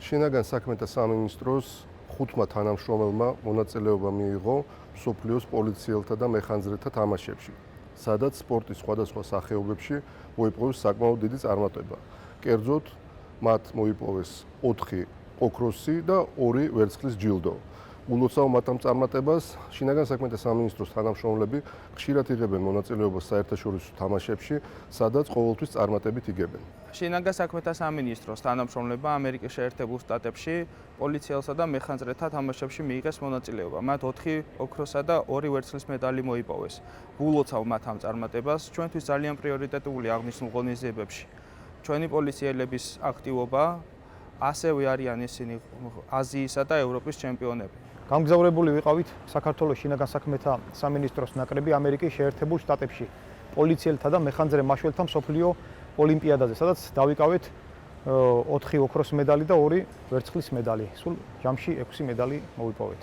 შინაგან საქმეთა სამინისტროს 5 თანამშრომელმა მონაწილეობა მიიღო მსოფლიოს პოლიციელთა და მეხანძრეთა თამაშებში, სადაც სპორტის სხვადასხვა სახეობებში მოიპოვეს საკმაოდ დიდი წარმატება. კერძოდ, მათ მოიპოვეს 4 ოქროსი და 2 ვერცხლის ჯილდო. ულოცავ მათ ამ წარმატებას შინაგან საქმეთა სამინისტროს თანამშრომლები ხშირად იღებენ მონაწილეობას საერთაშორისო თამაშებში, სადაც ყოველთვის წარმატებით იგებენ. შინაგან საქმეთა სამინისტროს თანამშრომლებმა ამერიკის შეერთებულ შტატებში პოლიციელსა და მეხანძრეთა თამაშებში მიიღეს მონაწილეობა. მათ 4 ოქროსა და 2 ვერცხლის medali მოიპოვეს. ულოცავ მათ ამ წარმატებას ჩვენთვის ძალიან პრიორიტეტული აღნიშნულ ღონისძიებებში. ჩვენი პოლიციელების აქტივობა ასევე არიან ისინი აზიისა და ევროპის ჩემპიონები. გამგზავრებული ვიყავით საქართველოს შინაგან საქმეთა სამინისტროს ნაკრები ამერიკის შეერთებულ შტატებში პოლიციელთა და მეხანძრე მაშველთა მსოფლიო ოლიმპიადაზე, სადაც დავიკავეთ 4 ოქროს медали და 2 ვერცხლის медали. სულ ჯამში 6 медали მოვიპოვეთ.